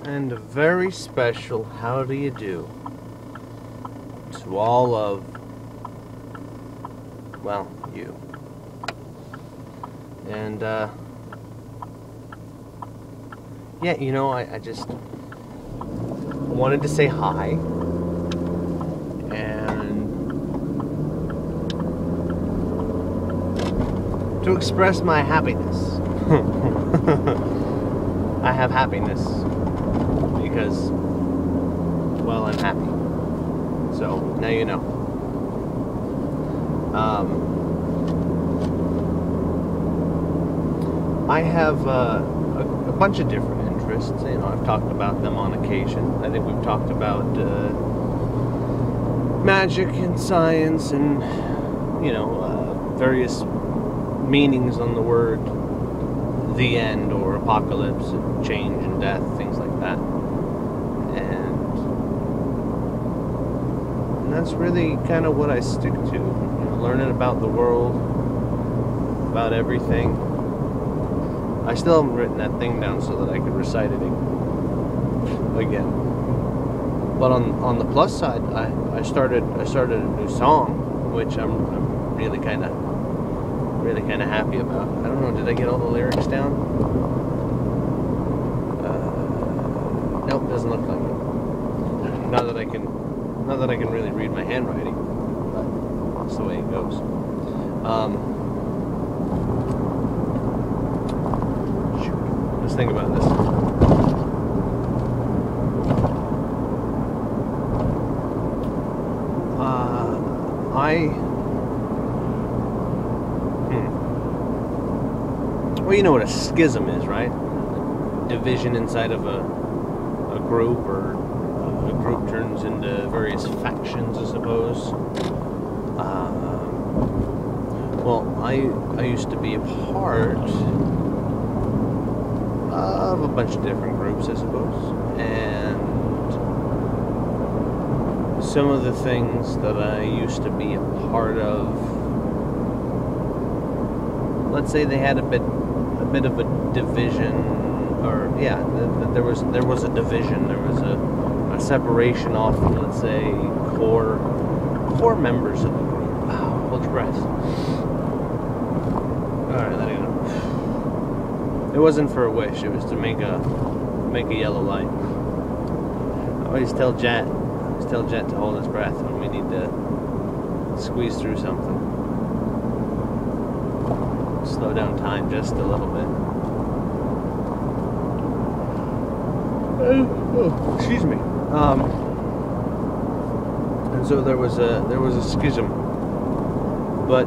And a very special how do you do to all of, well, you. And, yeah, you know, I just wanted to say hi and to express my happiness. I have happiness because, well, I'm happy. So, now you know. I have a bunch of different interests. You know, I've talked about them on occasion. I think we've talked about magic and science and, you know, various meanings on the word the end or apocalypse and change and death, things like that. And that's really kind of what I stick to. You know, learning about the world, about everything. I still haven't written that thing down so that I could recite it again. But on the plus side, I started a new song, which I'm really kind of happy about. I don't know, did I get all the lyrics down? Nope, doesn't look like it. Not that I can really read my handwriting, but that's the way it goes. Let's think about this. Well, you know what a schism is, right? Division inside of a group, or a group turns into various factions, I suppose. Well, I used to be a part of a bunch of different groups, I suppose, and some of the things that I used to be a part of, let's say they had a bit of a division, or yeah, there was a division, there was a separation off from, let's say, core members of the group. Wow, hold your breath. Alright, let it go. It wasn't for a wish, it was to make a yellow light. I always tell Jet to hold his breath when we need to squeeze through something. Slow down time just a little bit. Oh, excuse me. And so there was a schism, but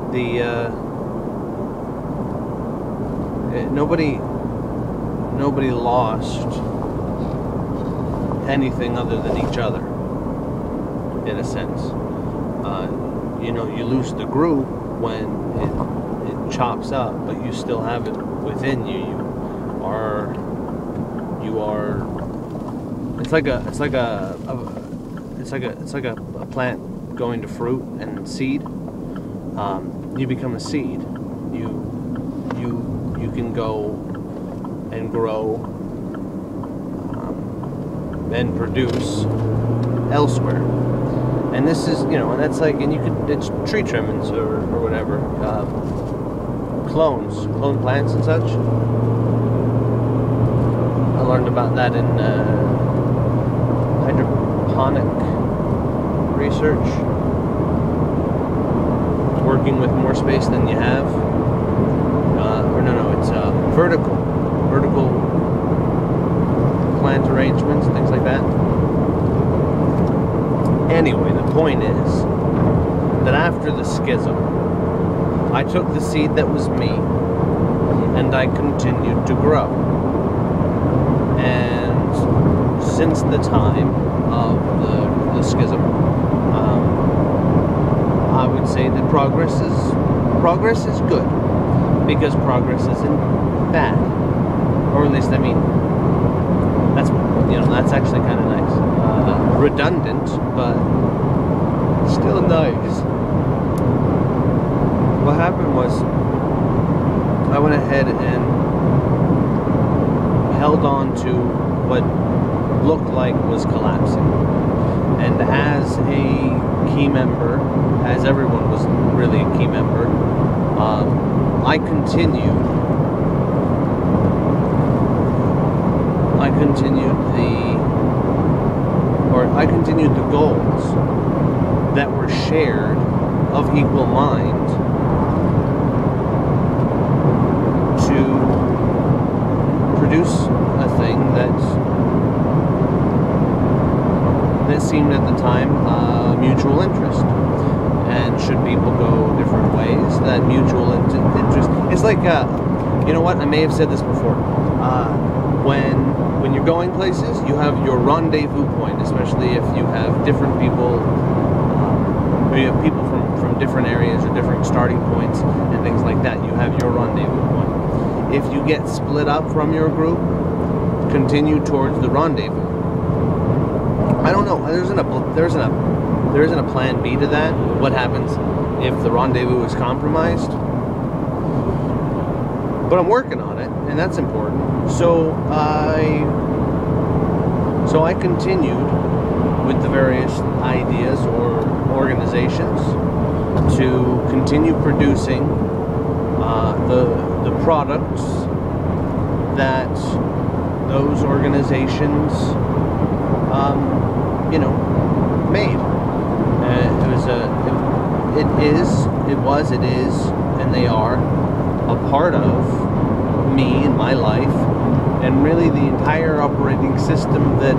nobody lost anything other than each other, in a sense. You know, you lose the group when it chops up, but you still have it within you. You are. It's like a plant going to fruit and seed. You become a seed. You can go and grow and produce elsewhere. And this is, you know, and that's like, and you could, it's tree trimmings or whatever, clone plants and such. I learned about that in hydroponic research, working with more space than you have. It's vertical plant arrangements, things like that. Anyway, the point is that after the schism, I took the seed that was me and I continued to grow. And since the time of the schism, I would say that progress is good, because progress isn't bad, or at least, I mean, that's actually kind of nice. Redundant, but still nice. What happened was, I went ahead and held on to what looked like was collapsing. And as a key member, as everyone was really a key member, I continued the goals that were shared of equal mind to produce a thing that seemed at the time mutual interest. And should people go different ways, that mutual interest, it's like, you know what, I may have said this before, when you're going places, you have your rendezvous point, especially if you have different people, or you have people from different areas or different starting points and things like that. You have your rendezvous point. If you get split up from your group, continue towards the rendezvous. I don't know, there isn't a plan B to that. What happens if the rendezvous is compromised? But I'm working on it, and that's important. So I continued with the various ideas or organizations to continue producing the products that those organizations made. It is, and they are a part of me and my life, and really the entire operating system that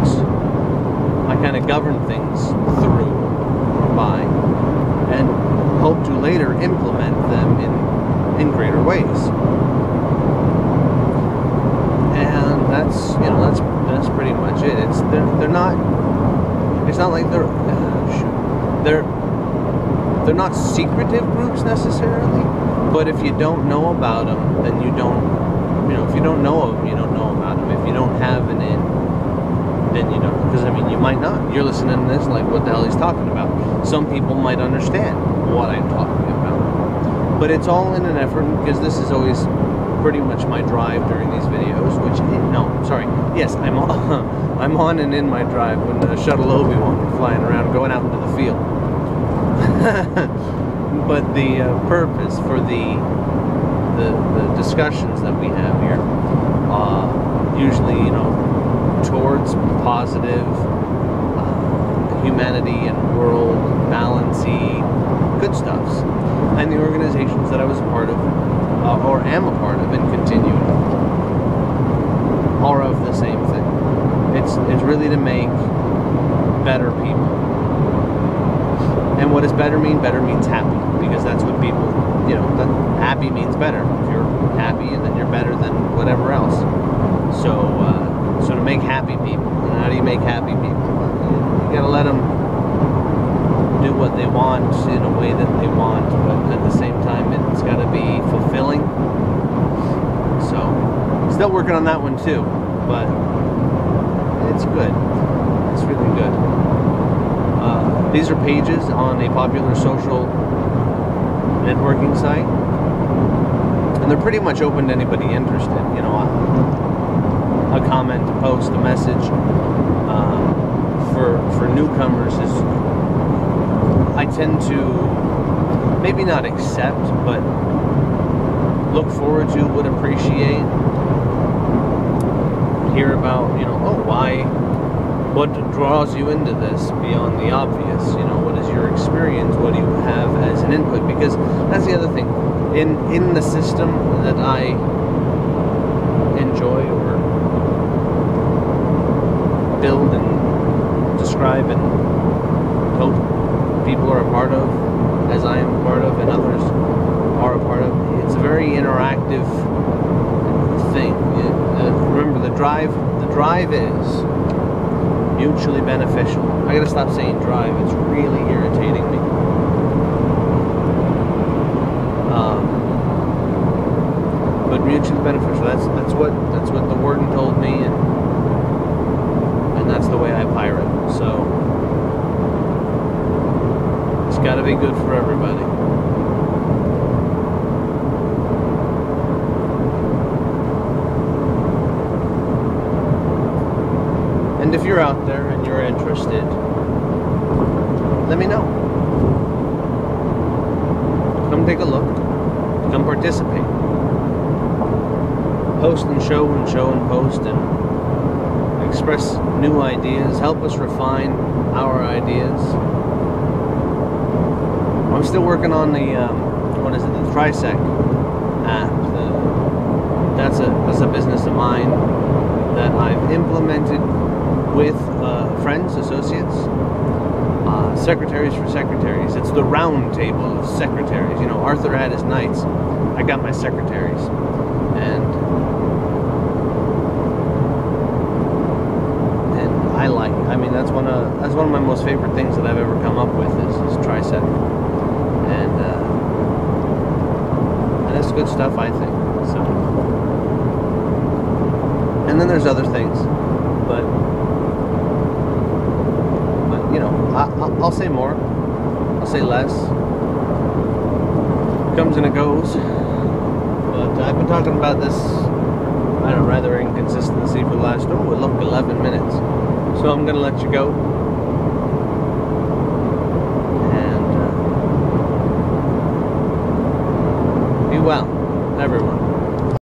I kind of govern things through or by, and hope to later implement them in greater ways. And that's pretty much it. It's not like they're not secretive groups necessarily, but if you don't know about them, then you don't, if you don't know of them, you don't know about them. If you don't have an in, then you don't, because you might not. You're listening to this like, what the hell he's talking about. Some people might understand what I'm talking about, but it's all in an effort, because this is always pretty much my drive during these videos, yes, I'm on and in my drive when the shuttle Obi-Wan were flying around, going out into the field. But the purpose for the discussions that we have here, usually, towards positive humanity and world balancy good stuffs, and the organizations that I was a part of, or am a part of, and continue, are of the same thing. It's really to make better people. And what does better mean? Better means happy, because that's what people, that happy means better. If you're happy, then you're better than whatever else. So to make happy people, and how do you make happy people? You gotta let them do what they want in a way that they want, but at the same time, it's gotta be fulfilling. So, still working on that one too, but it's good. It's really good. These are pages on a popular social networking site, and they're pretty much open to anybody interested. A comment, a post, a message. For newcomers is, I tend to maybe not accept, but look forward to, would appreciate, hear about, what draws you into this beyond the obvious, what is your experience, what do you have as an input, because that's the other thing, in the system that I enjoy or build and describe and hope people are a part of, as I am a part of, and others are a part of. It's a very interactive thing. Remember, the drive is mutually beneficial. I gotta stop saying drive, it's really irritating me. But mutually beneficial, that's what the warden told me, and that's the way I pirate. So it's gotta be good for everybody. And if you're out there and you're interested, let me know. Come take a look. Come participate. Post and show and show and post and express new ideas. Help us refine our ideas. I'm still working on the the Trisec app. That's a business of mine that I've implemented with friends, associates, secretaries for secretaries. It's the round table of secretaries. You know, Arthur had his knights. I got my secretaries, and I mean, that's one of my most favorite things that I've ever come up with is Trisec, and it's good stuff, I think. So, and then there's other things, but you know, I'll say more, I'll say less. It comes and it goes. But I've been talking about this, I don't know, rather inconsistency for the last 11 minutes. So I'm gonna let you go.